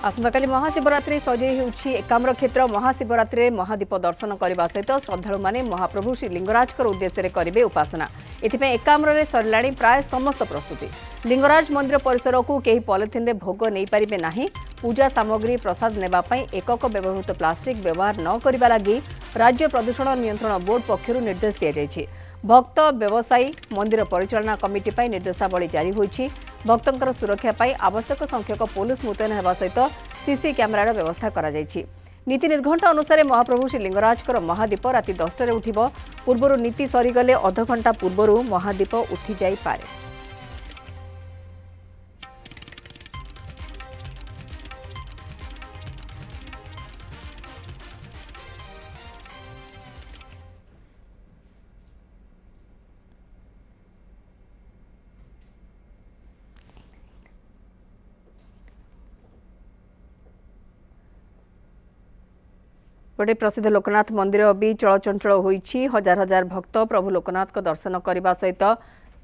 आसंता महाशिवरात्रि सजई होउछि एकाम्र क्षेत्र महाशिवरात्रि महादीप दर्शन करने सहित श्रद्धालु माने महाप्रभु श्री लिंगराज उद्देश्य करेंगे उपासना एथिपाई एकाम्र सरलाणी प्राय समस्त प्रस्तुति लिंगराज मंदिर परिसर को कहीं पॉलिथिन रे भोग नहीं पारिबे नाही पूजा सामग्री प्रसाद नेबा पई एकक व्यवहृत प्लास्टिक व्यवहार न करबा लागि राज्य प्रदूषण नियंत्रण बोर्ड पक्षरु निर्देश दिया जायछि। भक्त व्यवसायी मंदिर परिचालना कमिटी पर निर्देशावली जारी होइछि। भक्तंकर सुरक्षा पाई आवश्यक संख्यक पुलिस मुतयन हेबा सहित सीसी कैमेरार व्यवस्था करा जायछि। नीति निर्घंट अनुसार महाप्रभु श्री लिंगराजकर महादीप राति 10 उठिब। पूर्व नीति सरीगले अध घंटा पूर्व महादीप उठी जाई पारे। गोटे प्रसिद्ध लोकनाथ मंदिर भी चलचंचल होइछि। हजार हजार भक्त प्रभु लोकनाथ को दर्शन करने सहित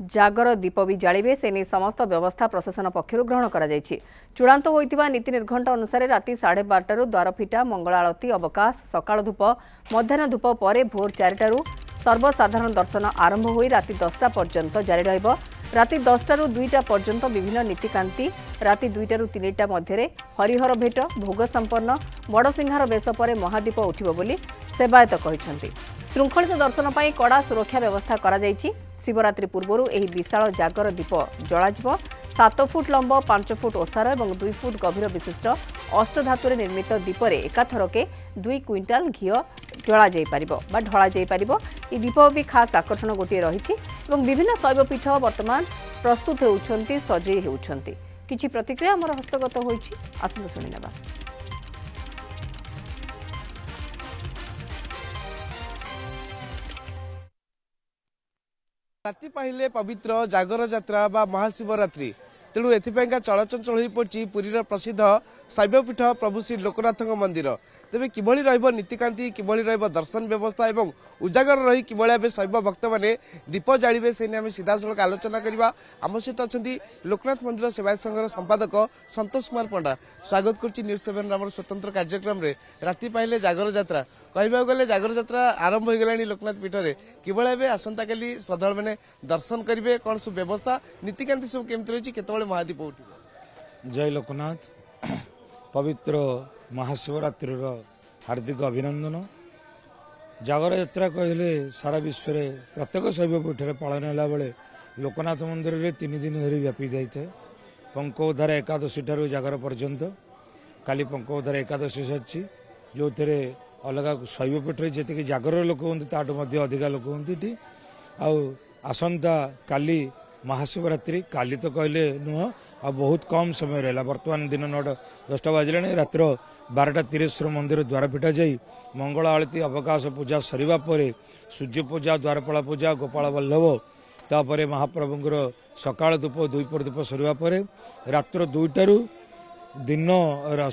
जागर दीप भी जालिबे से नहीं समस्त व्यवस्था प्रशासन पक्षर ग्रहण करा जायछि। चूड़ांत होइतिबा नीति निर्घंट अनुसार राति 12:30 द्वार फिटा मंगल आरती अवकाश सकाळ धूप मध्याह्न धूप पर भोर 4 सर्वसाधारण दर्शन आरंभ होई राति 10टा पर्यंत जारी रहिबो। राति 10टा 2टा पर्यंत विभिन्न नीतिकांति राति 2टा 3टा मध्य हरिहर भेट भोग संपन्न बड़सिंहार बेश पर महादीप उठिबो बोली सेवायत कहिसंती। श्रृंखलित दर्शन पाई कड़ा सुरक्षा व्यवस्था करा जायछि। शिवरात्रि पूर्व एही विशाल जागर दीप जलाजिबो। 7 फुट लंब 5 फुट ओसार और 2 फुट गभीर विशिष्ट अष्टधातुरे निर्मित दीपरे एकाथरके 2 क्विंटाल घी जला जाई पारिबो बा ढला जाई पारिबो। ई दीप भी खास आकर्षण गोटे रहिछि एवं विभिन्न शैवपीठ वर्तमान प्रस्तुत होउछंती सजई होउछंती। किछि प्रतिक्रिया हमर हस्तगत होइछि आसंतु सुनि नेबा। राति पाहिले पवित्र जागर जात्रा बा महाशिवरात्रि तेणु एथिपाइका चलचंचल हो पड़ी पुरीर प्रसिद्ध शैवपीठ प्रभु श्री लोकनाथ मंदिर। तेबे किभଳି रहइबो नीतिकांति किभଳି रहइबो दर्शन व्यवस्था एवं उजागर रही किभଳି भाबे शैव भक्त माने दीप जालिबे से आम सीधासलख आलोचना करबा। आम सहित अच्छा लोकनाथ मंदिर सेवायत संघर संपादक संतोष कुमार पंडा। स्वागत करछि न्यूज 7 आम स्वतंत्र कार्यक्रम रे राति पाहिले जागर जात्रा कहबा गले जागर जात्रा आरंभ हो गलानी लोकनाथ पीठ रे किभଳି भाबे आसंता काली श्रद्धालु माने दर्शन करिवे कोन सब व्यवस्था नीतिकांति सब केमति रहिछि केतबळे महादीप उठिबो। जय लोकनाथ पवित्र महाशिवरात्रि हार्दिक अभिनंदन। जागर यात्रा कहले सारा विश्व में प्रत्येक शैवपीठ पालन है बेले लोकनाथ मंदिर में 3 दिन धरी व्यापी जाए। पंकोधार एकादशी ठार जागर पर्यंत काली पंकोधार एकादशी सच्ची जो थे अलग शैवपीठ जी जागर लोक होती ताठू अधिका लोक होती आसंता काली महाशिवरात्रि काली तो कहले नुह आ बहुत कम समय रहा। बर्तमान दिन 9-10 बाजिले रात्र 12:30 मंदिर द्वार फिटा जाई मंगल आरती अवकाश पूजा सरिबा परे सूर्य पूजा द्वारपाल पूजा गोपाल वल्लभ तापर महाप्रभुंर सकाळ धूप 2 पर धूप सरिबा परे रात्र 2टारू दिन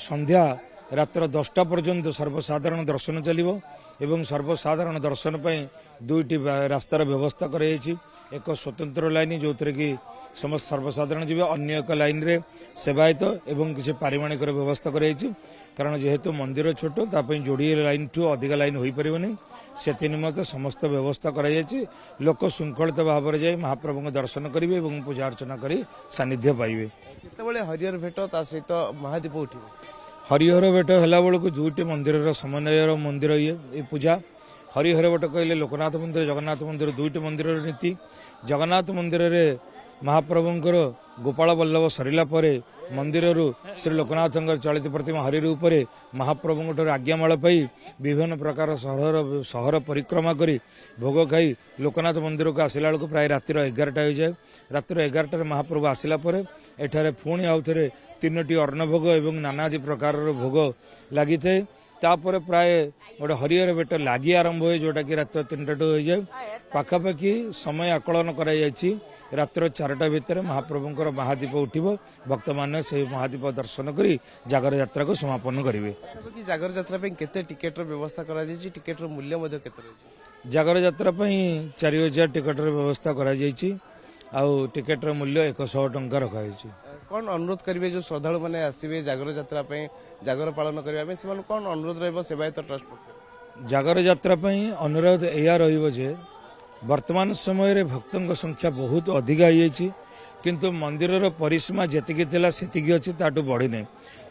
संध्या रात्र 10टा पर्यंत सर्वसाधारण दर्शन चलिबो एवं सर्वसाधारण दर्शन पई 2टी रास्तार व्यवस्था कराई। एक स्वतंत्र लाइन जो थे कि समस्त सर्वसाधारण जीवे अन्य एक लाइन रे सेवायत एवं किसी पारिमाणिक व्यवस्था कराई। कारण जेहेतु मंदिर छोट तापई जोड़िए लाइन ठू अधिक लाइन हो पारनी से निमंते समस्त व्यवस्था कराई। लोक श्रृंखलित भाव में जाए महाप्रभु दर्शन करेंगे और पूजा अर्चना कर सानिध्य पाइबे। केतबळे हरिहर भेट ता सहित महादीप उठिबो। हरिहर भेट है बेलू 2टी मंदिर समन्वय मंदिर ये पूजा। हरिहर भेट कहले लोकनाथ मंदिर जगन्नाथ मंदिर 2टी मंदिर नीति। जगन्नाथ मंदिर रे महाप्रभुंकर गोपाल वल्लभ सरिला परे मंदिर श्री लोकनाथ चलित प्रतिमा हरि रूप महाप्रभु आज्ञामाल पाई विभिन्न प्रकार सहर परिक्रमा करी भोग खाई लोकनाथ मंदिर को आसला बेलू प्राय रातिर 11टा हो जाए। रातिर 11टार महाप्रभु आसला परे एठारे पुणी आउ थे 3टी अन्नभोग एवं नानादि प्रकार भोग लगी थे। तापर प्राय गोटे हरिहर भेट लगी आरंभ हुए जोटा कि रात 3टा हो जाए। पाखापाखि समय आकलन कर रात्र 4टा भितर महाप्रभुंर महादीप उठिबो। भक्त माने से महादीप दर्शन करी जागर यात्रा को समापन करेंगे। जागर यात्रा केते टिकेट व्यवस्था करा जायछि टिकेट मूल्य मध्ये केते रहछि। जागर यात्रा 4000 टिकेट व्यवस्था करा जायछि आउ टिकेट मूल्य 100 टंका रखा। कौन अनुरोध करेंगे जो श्रद्धालु मैंने आसवे जागर यात्रा जागर पालन करने से कौन अनुरोध रेवायत ट्रस्ट पक्ष जागर यात्रा अनुरोध या रे वर्तमान समय भक्तों संख्या बहुत अधिक हो किंतु मंदिर परिसीमा जी से अच्छी ताठू बढ़ी नहीं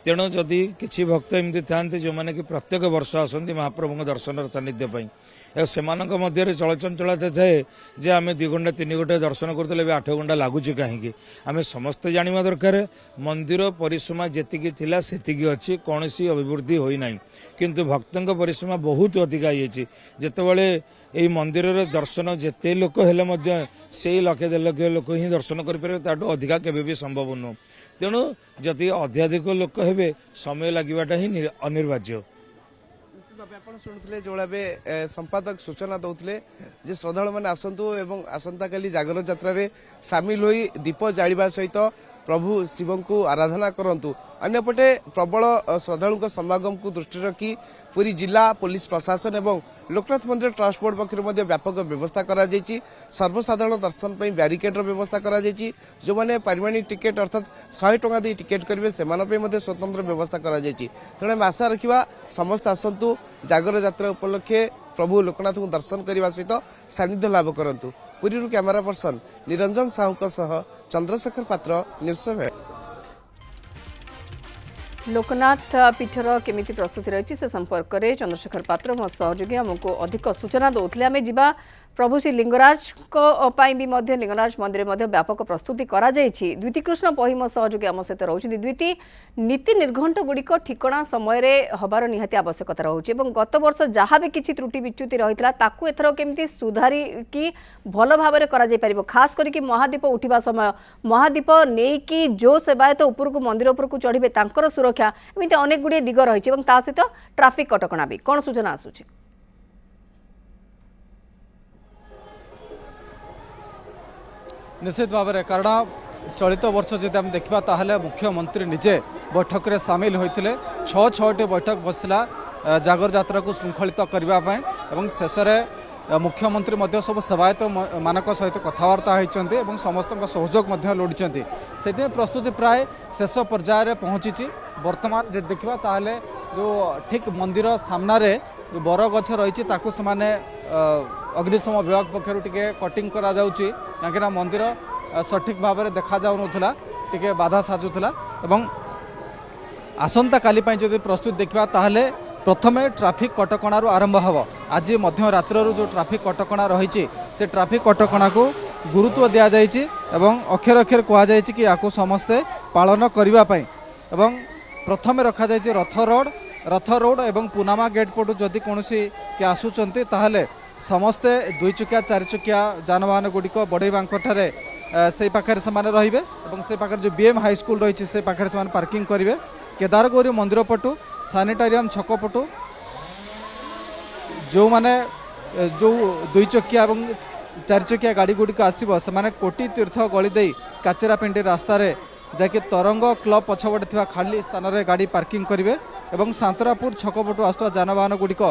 तेणु जदि किसी भक्त एमती था जो मैंने कि प्रत्येक वर्ष आसती महाप्रभु दर्शन सानिध्यपाई से चलचंचलता थाए जे आम 2 घंटा 3 घंटा दर्शन करते 8 घंटा लगुच कहीं आम समस्ते जाना दरकार मंदिर परिसीमा जी से अच्छी कौन अभिवृद्धि होना किंतु भक्तों परिसीमा बहुत अधिक होते यही मंदिर दर्शन जिते लोक हेले से 1 लाख 1.5 लाख लोक ही दर्शन करें अधिका केवे भी संभव नुह तेणु जदि अत्याधिक लोक हे समय लगवाटा ही अनिर्वाज्य शुणुले जो भाव संपादक सूचना दौले श्रद्धा मैंने आसतु एवं आसंता काली जागर यात्रा रे सामिल होई दीप जालिबा सहित प्रभु शिव को आराधना करंतु अन्यपटे प्रबल श्रद्धालु समागम को दृष्टि रखी पूरी जिला पुलिस प्रशासन एवं लोकनाथ मंदिर ट्रस्ट बोर्ड पक्ष व्यापक व्यवस्था करा सर्वसाधारण दर्शन पर ब्यारिकेड्र व्यवस्था करा जो मैंने पारिमाणिक टिकेट अर्थात 100 टंका दे टिकेट करेंगे से स्वतंत्र व्यवस्था करा तेणु आम आशा रखा समस्त आसतु जागर यात्रा उपलक्षे प्रभु लोकनाथ को दर्शन करने सहित सानिध्य लाभ करंतु पुरी कैमेरा पर्सन निरंजन साहू सह चंद्रशेखर पात्र न्यूज़ 7। लोकनाथ पीठर केमिति प्रस्तुति रही से संपर्क में चंद्रशेखर पात्र मो सहयोगी आमको अधिक सूचना दौले आम जा प्रभु श्री लिंगराज भी लिंगराज मंदिर में व्यापक प्रस्तुति करा जायछि। द्विती कृष्ण पही मो सहयोगी आम सहित रोचि द्विती नीति निर्घंट गुड़िक ठिकणा समय हबार निहाती आवश्यकता रोचे गत वर्ष जहाँ भी किसी त्रुटि विच्युति रही ताकू एथर केमिति सुधारी कि भल भाव में करा जाय परिबो खास करके महादीप उठिबा समय महादीप नेकी जो सेवायत उपरकू मंदिर उपरकू चढ़िबे तांकर सुरक्षा एमिति अनेक गुड़िए दिग रही सहित ट्राफिक कटकणा भी कौन सूचना आसुछि निश्चित भाव में कारण चलित वर्ष जब आम देखा ताहले मुख्यमंत्री निजे बैठक में सामिल होते 6-6टी बैठक बसला जागर यात्रा को श्रृंखलित करने शेष मुख्यमंत्री सब सेवायत मान सहित कथबार्ता होती समस्त सहयोग लोड़ी से प्रस्तुति प्राय शेष पर्यायर पहुँची बर्तमान जो देखा ताहले जो ठीक मंदिर सामने बर गछ रही अग्निशम विभाग पक्षर टे कटिंग करा कहीं मंदिर सठिक भाव में देखा जाऊला टे बाधा साजुला एवं आसंता काली जब प्रस्तुत देखा ताहले प्रथमे ट्राफिक कटकणार आरंभ हम आज मध्य रात्र जो ट्राफिक कटकणा रही से ट्राफिक कटकणा को गुरुत्व दि जाइए अक्षर अक्षर कहुई कि या समस्ते पालन करने प्रथमे रखा जाइए रथ रोड एवं पुनामा गेट पटू जदि कौन के आसुचंती ताहले समस्ते 2 चकिया 4 चकिया जानवाहन गुड़िक बढ़ेबांठारे से पाखे से रे से पाखे जो बीएम हाई स्कूल रही से पाखे से पार्किंग करेंगे केदारगौरी मंदिर पटू सानिटारियम छक पटू जो माने जो 2 चकिया और 4 चकिया गाड़ी गुड़िक आसो से कोटी तीर्थ गली दे काचेरा पिंडी रास्तार जैकि तरंग क्लब पछपटे थी खाली स्थान में गाड़ी पार्किंग करेंगे एवं सांतरापुर छक पटू आसुवा जानवाहन गुड़िक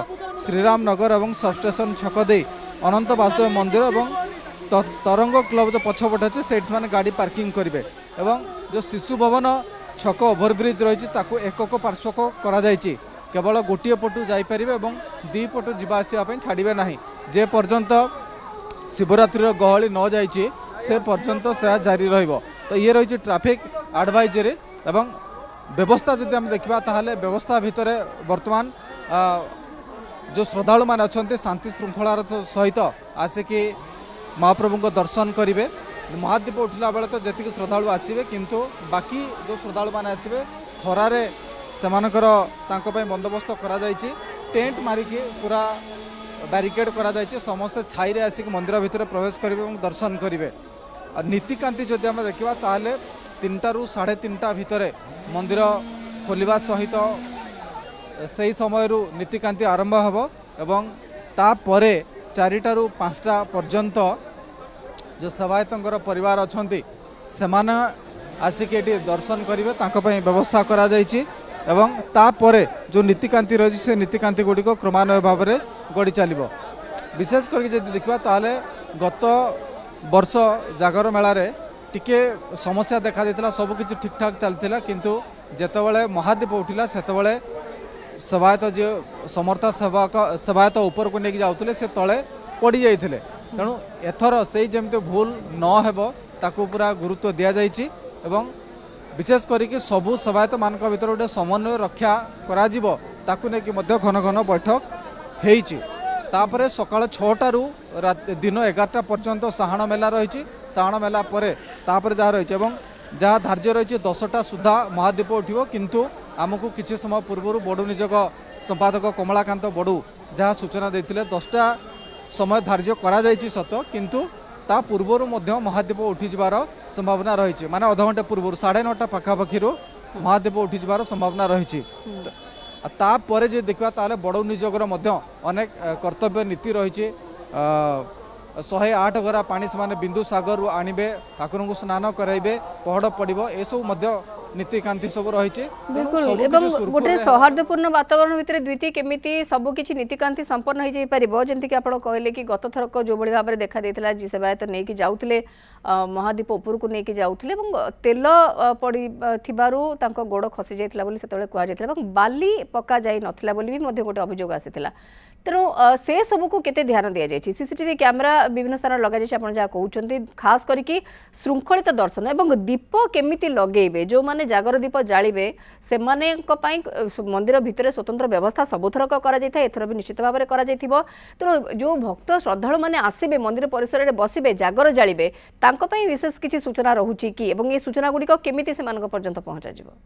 श्रीराम नगर और सबस्टेशन छक दे अनंत वासुदेव मंदिर और तरंग क्लब जो पछपटे अच्छे से गाड़ी पार्किंग करेंगे एवं जो शिशु भवन छक ओभरब्रिज रही एकक पार्श्वक केवल गोटे पटू जापर और 2 पटू जावासवाई छाड़े ना जे पर्यंत शिवरात्रि गहली न जाइए से पर्यंत से जारी रहिबो। तो ये रही ट्राफिक एडवाइजरी एवं व्यवस्था जब आम देखा ताहले व्यवस्था भितर वर्तमान जो श्रद्धालु मान अच्छा शांति श्रृंखलार सहित आसिकी महाप्रभु दर्शन करेंगे महादीप उठला बेले तो जी श्रद्धालु आसवे किंतु बाकी जो श्रद्धालु मान आसवे खरारे सेमानकर बंदोबस्त करा जाइछि टेंट मारिकी पूरा बैरिकेड करा जाइछि समस्ते छाई रे आसिक मंदिर भितर प्रवेश करेंगे और दर्शन करेंगे। नीतिकांति जदि आम देखा ताहले 3टा ରୁ 3:30 भितर मंदिर खोलिबा सहित से समय नीतिकांति आरंभ हम एवं तापरे 4टा ରୁ 5टा पर्यंत जो सेवायतर परिवार अच्छा से आसिक दर्शन करेंगे व्यवस्था करा जाइछि एवं तापरे जो नीतिकांति रही से नीतिकांति गुड़िक क्रमान्वय भाव में गड़ी चलो विशेष करके जब देखा ताहले गत वर्ष जागर मेलार टिके समस्या देखा देता सबकि ठीक ठाक चलता किंतु जेतेबेले महादीप उठिला सेतेबेले सेवायत जो समर्था सेवायत ऊपर को लेकिन जाऊे से तले पड़ी जाते तेणु एथर से जमी भूल न हेब ताकू पूरा गुरुत्व दि जाइए एवं विशेष करके सबू सेवायत मान भर गोटे समन्वय रक्षा कर घन घन बैठक होपर सका 6टारू दिन 11टा पर्यंत साहाण मेला रही साहाण मेला पर जहाँ रही जहाँ धार्य रही 10टा सुधा महादीप उठो किंतु आमको किसी समय पूर्व बड़ू निजोग संपादक कमलाकांत बड़ू जहाँ सूचना देते 10टा समय धार्य करा जाइछि सत किंतु ता पूर्वर महादीप उठीजार संभावना रही माने अध घंटे पूर्व 9:30 पाखापाखि महादीप उठीजार संभावना रही तापर जो देखा ताले बड़ौ निजोगर अनेक कर्तव्य नीति रही 108 गरा पानी से बिंदु सागर आणवे ठाकुर को स्नान कराइबे पहड़ पड़ो यू नीतिकांति सब रही बिल्कुल एवं गोटे सौहार्दपूर्ण वातावरण भितर द्वितीय केमिति सबकि नीतिकांति संपन्न हो जापर जमीक आप कहले कि गत थरक जो भाई भाव में देखा देता जी सेवायत नहीं कि जाऊले महादीप ऊपर को लेकिन जाऊले तेल पड़ी गोड़ खसी जाता से कहुला बाली पका जाई नथिला बोली भी गोटे अभियोग आसाला तेणु से सबको केते ध्यान दि जाए सीसीटीवी कैमेरा विभिन्न स्थान लगे जहाँ कहते खास करके श्रृंखलित दर्शन और दीप केमिति लगेबे जो माने जागर दीप जालिबे से मंदिर भितर स्वतंत्र व्यवस्था सबुथरक एथर भी निश्चित भाव में तेणु जो भक्त श्रद्धालु मैंने आसबे मंदिर परिसर में बसबे जागर जालिबे विशेष किसी सूचना रहुची कि एवं ये सूचना गुड़िक केमिति से पर्यंत पहुंचा जिवो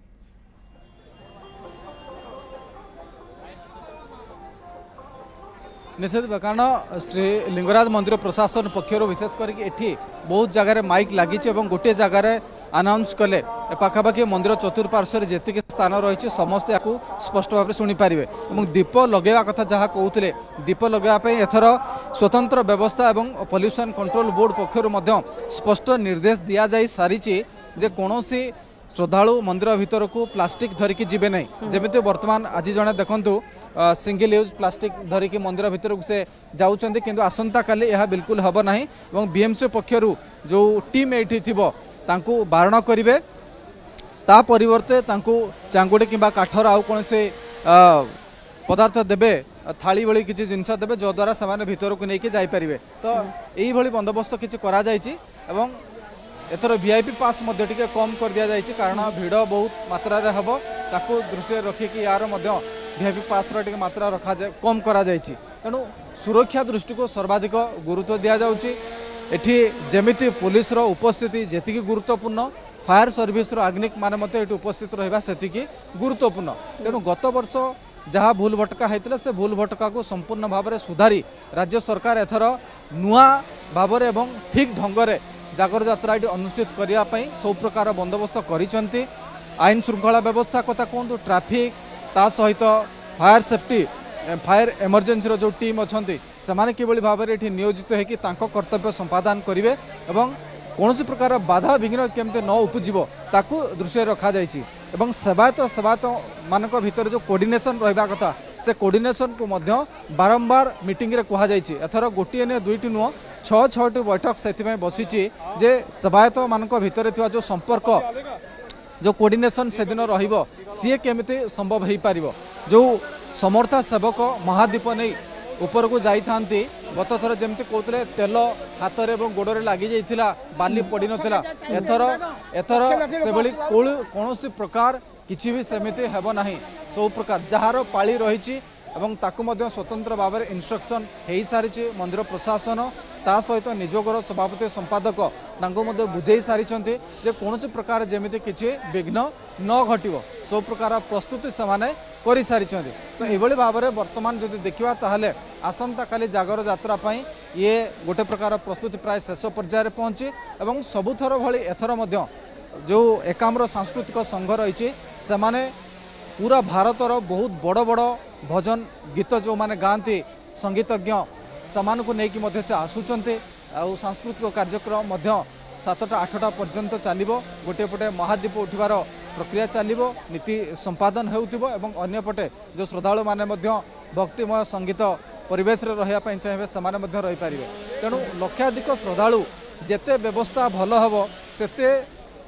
निश्चित कारण श्री लिंगराज मंदिर प्रशासन पक्षर विशेष करके बहुत जगह माइक लगी गोटे जगार अनाउंस कले पाखापाखि मंदिर चतुर्पार्श्व जी स्थान रही समस्ते आपको स्पष्ट भाव में शुणिपारे और दीप लगेवा कथा जहाँ कहते दीप लगेवाई एथर स्वतंत्र व्यवस्था और पॉल्यूशन कंट्रोल बोर्ड पक्षर स्पष्ट निर्देश दि जा सारी जे कौन श्रद्धालु मंदिर भीतर को प्लास्टिक धरिकी जीवे नहीं जमी बर्तमान आज जड़े देखु सिंगल यूज प्लास्टिक धरिकी मंदिर भीतर से जाऊँच कि आसंता काली यह बिल्कुल हम ना और बीएमसी पक्षर जो टीम ये तांकु बारण करेंगे ता परिवर्ते तांकु चांगुड़ी कि काठर आउ कौन से पदार्थ देवे थाली भली किसी जिनस देवे जो द्वारा से भीतर को लेकिन जापरेंगे तो यही बंदोबस्त किसी करा जायछि एवं एथर वीआईपी पास टे कम कर दि जाए कारण भिड़ बहुत मात्रा हम ताकू दृष्टि रखिकी यार वीआईपी पास टे मात्रा रखा जाए कम करा जाए तेणु सुरक्षा दृष्टि को सर्वाधिक गुरुत्व दि जाऊँगी एठी जेमिति पुलिस रो उपस्थिति जेतिकी गुरुत्वपूर्ण फायर सर्विस रो आग्निक माने मते एठी उपस्थित रहबा सेतिकी गुरुत्वपूर्ण तेणु गत वर्ष जहाँ भूल भटका होता से भूल भटका को संपूर्ण भाव में सुधारी राज्य सरकार एथर नुआ भाव एवं ठीक ढंग जागर यात्रा अनुष्ठित करने सब प्रकार बंदोबस्त करिसेंती आईन श्रृंखला व्यवस्था कथा कहतु ट्राफिक ता सहित फायर सेफ्टी फायर इमरजेंसी जो टीम अच्छा से किभली भाव में नियोजित होकर कर्तव्य संपादन करेंगे और कौन प्रकार बाधा विघ्न केमती न उपजीव ताकू दृष्टि रखा जाइए सेवायत मान भीतर जो कोऑर्डिनेशन रहा कथा से कोऑर्डिनेशन को बारंबार मीटिंग रे कहा जाइए एथर गोटे नुह दुईटी नुह 6-6टी बैठक से बसी जे सेवायत मान भीतर जो संपर्क जो कोऑर्डिनेशन से दिन सी केमिति संभव हो पार जो समर्था सेवक महादीप नहीं ऊपर को जाती गत थर जमी कहते तेल हाथ में गोड़े लगी जाइए बाली पड़ नाला एथर से कौन प्रकार किसी भी सेमिति हेब नहीं सब प्रकार जार पाली रही स्वतंत्र भाव में इंस्ट्रक्शन हो सारी मंदिर प्रशासन ता सहित निजोगर सभापति संपादक बुझे सारी कौन प्रकार जमी किसी विघ्न न घटो सब प्रकार प्रस्तुति से सारी तो ये भाव में बर्तमान जो देखा ताहले आसंता काली जागर यात्रा ये गोटे प्रकार प्रस्तुति प्राय शेष पर्यायर पहुँची और सबुथर भली एथर जो एकाम्र सांस्कृतिक संघ रही से पूरा भारतर बहुत बड़ बड़ भजन गीत जो माने गाँति संगीतज्ञ सामान को लेकिन से आसुचंते आउ सांस्कृतिक कार्यक्रम 7टा 8टा पर्यंत चलो गोटे पटे महादीप उठार प्रक्रिया चलो नीति संपादन होउथिबो एवं अन्य पटे जो श्रद्धालु माने भक्तिमय संगीत परिवेश रे रहिया चाहिए से रही पारे तेणु लक्षाधिक श्रद्धालु जेते व्यवस्था भल हम सेते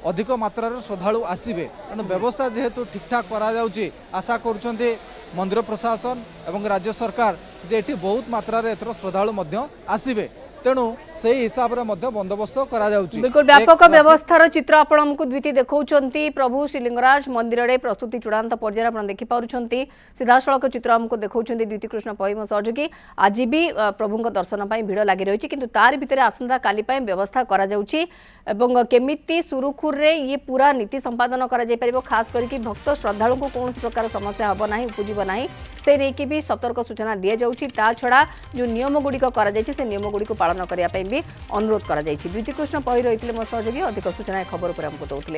अधिक मात्रार श्रद्धालु आसबे तेणु व्यवस्था जेहेतु ठीक ठाक करा जाउची आशा करुछन्ते मंदिर प्रशासन एवं राज्य सरकार जे एठी बहुत मात्रार एथर श्रद्धालु मध्य आसबे तेणु से हिसाब रे मध्य बंदोबस्त करा जाउची। बिल्कुल व्यापक व्यवस्थार चित्र आपण हमकु द्विती देखौचंती प्रभु श्री लिंगराज मंदिर रे प्रस्तुति चूड़ांत पर्यायर आपण देखि पारुछंती सीधा सड़क चित्र हमकु देखौचंती द्विती कृष्ण पहिम सहयोगी आज भी प्रभुଙ୍କ दर्शन पई भिड़ लागि रहिछि किंतु तार भितरे आसंता काली पई व्यवस्था करा जाउछि एवं केमिति सुरुखुर रे ये पूरा नीति संपादन करा जाय परिबो खास करके भक्त श्रद्धालु को कौन प्रकार समस्या हबो नाही उपजीव नाही से नेकी भी सतर्क सूचना दिया जाउछि ता छडा जो नियम गुडी को करा जायछि से नियम गुडी को पालन करिया पई भी अनुरोध करा जायछि। द्विती कृष्ण पहि रहिथिले मो सहयोगी अधिक सूचना खबर पर हमको दउथिले।